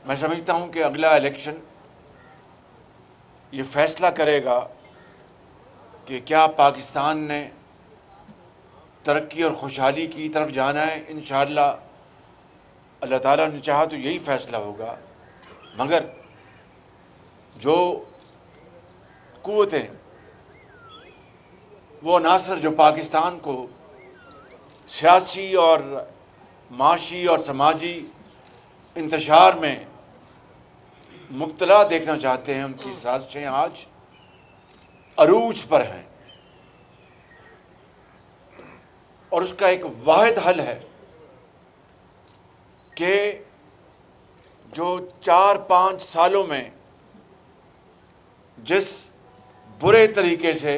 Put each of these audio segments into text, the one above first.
میں سمجھتا ہوں کہ اگلا الیکشن یہ فیصلہ کرے گا کہ کیا پاکستان نے ترقی اور خوشحالی کی طرف جانا ہے۔ انشاءاللہ اللہ تعالیٰ نے چاہا تو یہی فیصلہ ہوگا، مگر جو قوتیں، وہ عناصر جو پاکستان کو سیاسی اور معاشی اور سماجی انتشار میں مبتلا دیکھنا چاہتے ہیں، ان کی سازشیں آج عروج پر ہیں، اور اس کا ایک واحد حل ہے کہ جو 4-5 سالوں میں جس برے طریقے سے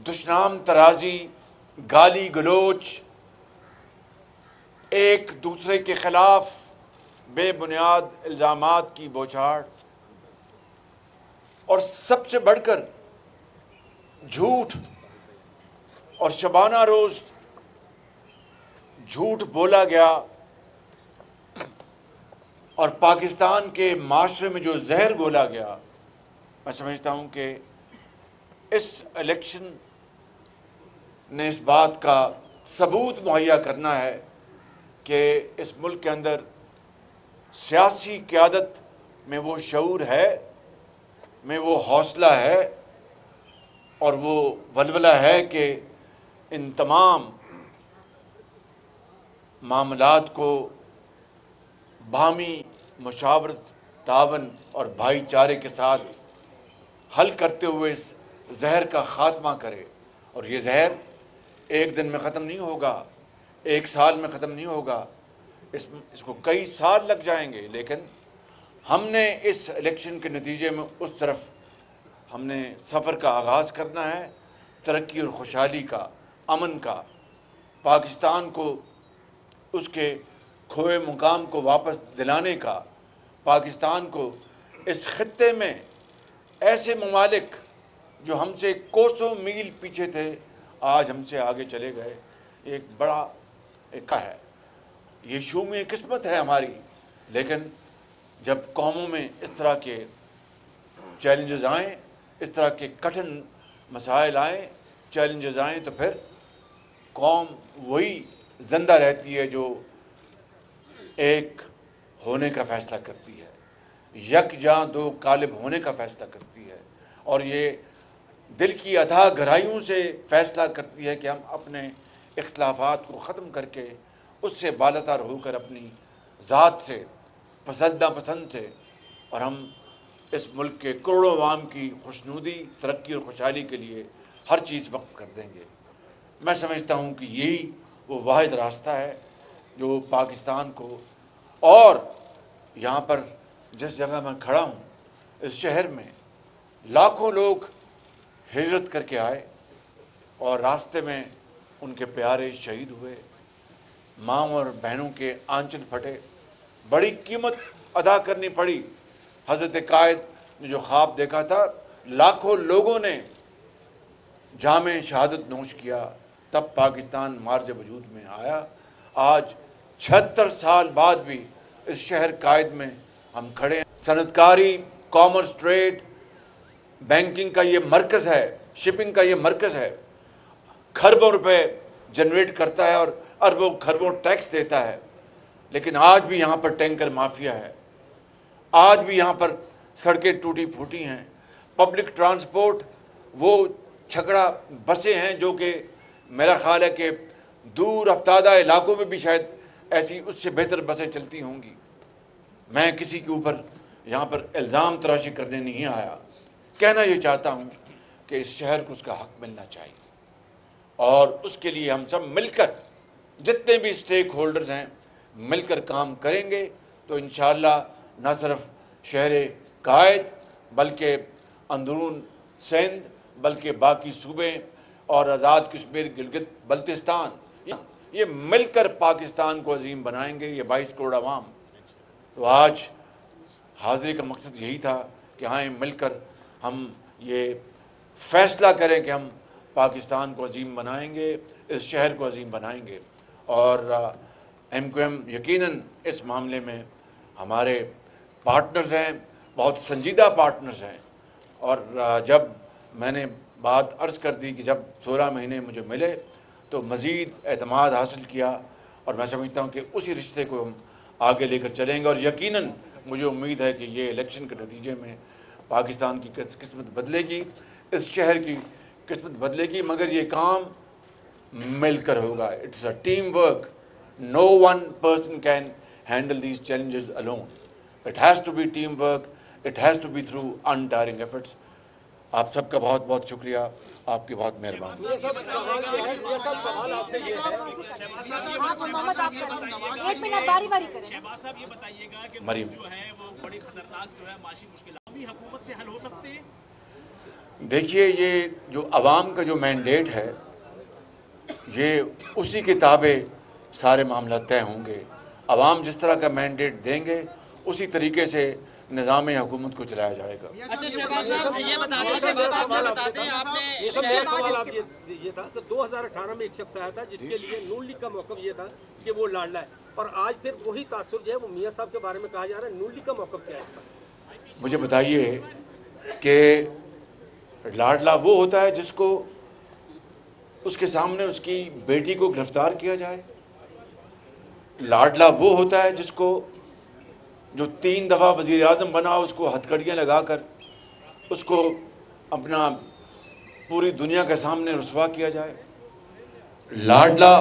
دشنام ترازی، گالی گلوچ، ایک دوسرے کے خلاف بے بنیاد الزامات کی بوچھاڑ، اور سب سے بڑھ کر جھوٹ اور شبانہ روز جھوٹ بولا گیا، اور پاکستان کے معاشرے میں جو زہر گھولا گیا، میں سمجھتا ہوں کہ اس الیکشن نے اس بات کا ثبوت مہیا کرنا ہے کہ اس ملک کے اندر سیاسی قیادت میں وہ شعور ہے، میں وہ حوصلہ ہے، اور وہ ولولہ ہے کہ ان تمام معاملات کو باہمی مشاورت، تعاون اور بھائی چارے کے ساتھ حل کرتے ہوئے اس زہر کا خاتمہ کرے۔ اور یہ زہر ایک دن میں ختم نہیں ہوگا، 1 سال میں ختم نہیں ہوگا، اس کو کئی سال لگ جائیں گے، لیکن ہم نے اس الیکشن کے نتیجے میں اس طرف ہم نے سفر کا آغاز کرنا ہے، ترقی اور خوشحالی کا، امن کا، پاکستان کو اس کے کھوئے مقام کو واپس دلانے کا، پاکستان کو اس خطے میں ایسے ممالک جو ہم سے کوسوں میل پیچھے تھے آج ہم سے آگے چلے گئے، ایک بڑا ایک ہے، یہ شومی قسمت ہے ہماری۔ لیکن جب قوموں میں اس طرح کے چیلنجز آئیں، اس طرح کے کٹھن مسائل آئیں، چیلنجز آئیں، تو پھر قوم وہی زندہ رہتی ہے جو ایک ہونے کا فیصلہ کرتی ہے، یکجاں دو غالب ہونے کا فیصلہ کرتی ہے، اور یہ دل کی اتھاہ گہرائیوں سے فیصلہ کرتی ہے کہ ہم اپنے اختلافات کو ختم کر کے اس سے بالاتر ہو کر اپنی ذات سے، پسند ناپسند سے، اور ہم اس ملک کے کروڑوں عوام کی خوشنودی، ترقی اور خوشحالی کے لیے ہر چیز وقف کر دیں گے۔ میں سمجھتا ہوں کہ یہی وہ واحد راستہ ہے جو پاکستان کو، اور یہاں پر جس جگہ میں کھڑا ہوں اس شہر میں لاکھوں لوگ ہجرت کر کے آئے، اور راستے میں ان کے پیارے شہید ہوئے، ماں اور بہنوں کے آنچل پھٹے، بڑی قیمت ادا کرنی پڑی۔ حضرت قائد نے جو خواب دیکھا تھا، لاکھوں لوگوں نے جام شہادت نوش کیا، تب پاکستان مارز وجود میں آیا۔ آج 76 سال بعد بھی اس شہر قائد میں ہم کھڑے ہیں۔ صنعت کاری، کامرس، ٹریڈ، بینکنگ کا یہ مرکز ہے، شپنگ کا یہ مرکز ہے، کھربوں روپے جنریٹ کرتا ہے اور اربوں کھربوں ٹیکس دیتا ہے، لیکن آج بھی یہاں پر ٹینکر مافیا ہے، آج بھی یہاں پر سڑکیں ٹوٹی پھوٹی ہیں، پبلک ٹرانسپورٹ وہ چھکڑا بسیں ہیں جو کہ میرا خیال ہے کہ دور افتادہ علاقوں میں بھی شاید ایسی اس سے بہتر بسیں چلتی ہوں گی۔ میں کسی کے اوپر یہاں پر الزام تراشی کرنے نہیں آیا، کہنا یہ چاہتا ہوں کہ اس شہر کو اس کا حق ملنا چاہیے، اور اس کے لیے ہم سب مل کر، جتنے بھی اسٹیک ہولڈرز ہیں، مل کر کام کریں گے تو انشاءاللہ نہ صرف شہر قائد بلکہ اندرون سندھ، بلکہ باقی صوبے اور آزاد کشمیر، گلگت بلتستان، یہ مل کر پاکستان کو عظیم بنائیں گے، یہ 22 کروڑ عوام۔ تو آج حاضری کا مقصد یہی تھا کہ آئیں مل کر ہم یہ فیصلہ کریں کہ ہم پاکستان کو عظیم بنائیں گے، اس شہر کو عظیم بنائیں گے، اور MQM यकीनन इस मामले में हमारे पार्टनर्स हैं, बहुत संजीदा पार्टनर्स हैं। और जब मैंने बात अर्ज़ कर दी कि जब 16 महीने मुझे मिले तो मज़ीद एतमाद हासिल किया, और मैं समझता हूँ कि उसी रिश्ते को हम आगे लेकर चलेंगे। और यकीनन मुझे उम्मीद है कि ये इलेक्शन के नतीजे में पाकिस्तान की किस्मत बदलेगी, इस शहर की किस्मत बदलेगी, मगर ये काम मिलकर होगा। It's a team work. No one person can handle these challenges alone. It has to be teamwork. It has to be through untiring efforts. आप सबका बहुत बहुत शुक्रिया, आपकी बहुत मेहरबानी। एक मिनट बारी-बारी करें। शहबाज साहब, ये बताइएगा कि मरीम जो है वो बड़ी खतरनाक जो है माशी मुश्किलात भी हुकूमत से हल हो सकते हैं। देखिए, ये जो अवाम का जो मैंडेट है, ये उसी के ताबे सारे मामला तय होंगे। अवाम जिस तरह का मैंडेट देंगे उसी तरीके से निज़ाम हुकूमत को चलाया जाएगा। अच्छा शहबाज साहब, ये बताते हैं आपने सवाल आप ये था कि 2018 में एक शख्स आया था जिसके लिए नून लीग का मौक़िफ़ ये था कि वो लाडला है, और आज फिर वही तासुर जो है वो मियाँ साहब के बारे में कहा जा रहा है। नून लीग का मौक़िफ़ क्या है? मुझे बताइए कि लाडला वो होता है जिसको उसके सामने उसकी बेटी को गिरफ्तार किया जाए। लाडला वो होता है जिसको जो 3 दफ़ा वज़ीर आज़म बना उसको हथकड़ियाँ लगाकर उसको अपना पूरी दुनिया के सामने रुसवा किया जाए। लाडला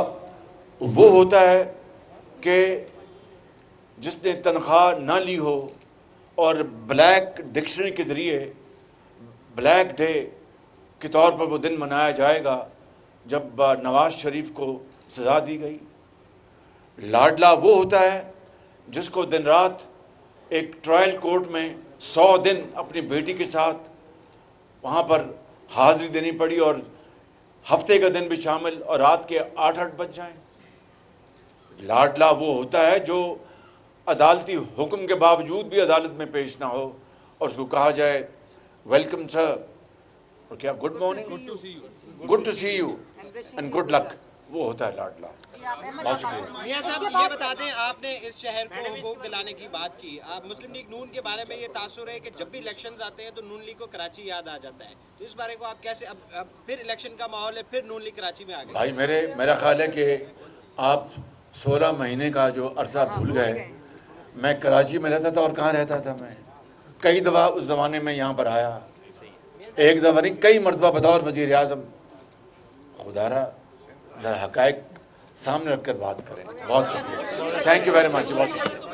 वो होता है कि जिसने तनख्वाह ना ली हो और ब्लैक डिक्शनरी के ज़रिए ब्लैक डे के तौर पर वो दिन मनाया जाएगा जब नवाज शरीफ को सज़ा दी गई। लाडला वो होता है जिसको दिन रात एक ट्रायल कोर्ट में 100 दिन अपनी बेटी के साथ वहाँ पर हाज़िरी देनी पड़ी, और हफ्ते का दिन भी शामिल, और रात के 8-8 बज जाएं। लाडला वो होता है जो अदालती हुक्म के बावजूद भी अदालत में पेश ना हो और उसको कहा जाए वेलकम सर, और क्या good morning, good to see you and good luck. वो होता है लाडला। बहुत शुक्रिया। मियां साहब, ये बता दें, आपने इस शहर को हुकूक दिलाने की बात की। आप मुस्लिम लीग नून के बारे में ये तासुर है कि जब भी इलेक्शन आते हैं तो नून लीग को कराची याद आ जाता है, तो इस बारे को आप कैसे, अब फिर इलेक्शन का माहौल है, फिर नून लीग कराची में आ गई। भाई मेरा ख्याल है कि आप 16 महीने का जो अरसा भूल गए। मैं कराची में रहता था, और कहाँ रहता था मैं, कई दफ़ा उस ज़माने में यहाँ पर आया, एक दफ़ा नहीं कई मरतबा बतौर वज़ीर आज़म। खुदारा ज़रा हक़ाइक़ सामने रखकर बात करें। बहुत शुक्रिया, थैंक यू वेरी मच, बहुत शुक्रिया।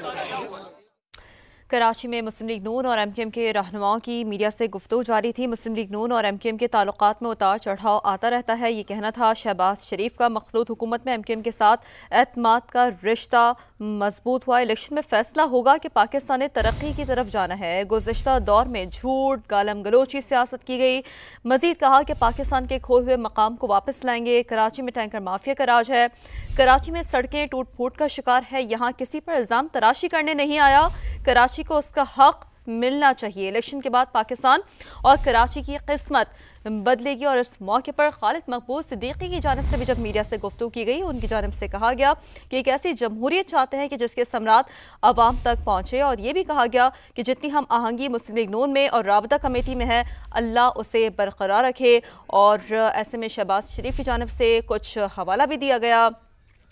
कराची में मुस्लिम लीग नून और MQM के रहनुमाओं की मीडिया से गुफ्तगू जारी थी। मुस्लिम लीग नून और MQM के ताल्लुकात में उतार चढ़ाव आता रहता है, ये कहना था शहबाज शरीफ का। मखलूत हुकूमत में MQM के साथ एतमाद का रिश्ता मजबूत हुआ। इलेक्शन में फैसला होगा कि पाकिस्तान ने तरक्की की तरफ जाना है। गुज़िश्ता दौर में झूठ गालम गलोची सियासत की गई। मजीद कहा कि पाकिस्तान के खोए हुए मकाम को वापस लाएंगे। कराची में टैंकर माफिया का राज है, कराची में सड़कें टूट फूट का शिकार है। यहाँ किसी पर इल्ज़ाम तराशी करने नहीं आया, कराची को उसका हक मिलना चाहिए। इलेक्शन के बाद पाकिस्तान और कराची की किस्मत बदलेगी। और इस मौके पर खालिद मकबूल सिद्दीकी की जानिब से भी जब मीडिया से गुफ्तगू की गई, उनकी जानिब से कहा गया कि एक ऐसी जमहूरियत चाहते हैं कि जिसके समरात अवाम तक पहुँचे। और ये भी कहा गया कि जितनी हम आहंगी मुस्लिम लीग नून में और राबता कमेटी में है, अल्लाह उसे बरकरार रखे। और ऐसे में शहबाज शरीफ की जानिब से कुछ हवाला भी दिया गया,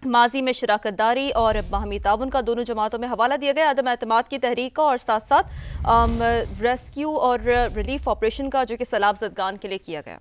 माजी में शराकत दारी और बाहमी ताउन का दोनों जमातों में हवाला दिया गया, अदम एतमाद की तहरीक का, और साथ साथ रेस्क्यू और रिलीफ ऑपरेशन का जो कि सैलाब ज़दगान के लिए किया गया।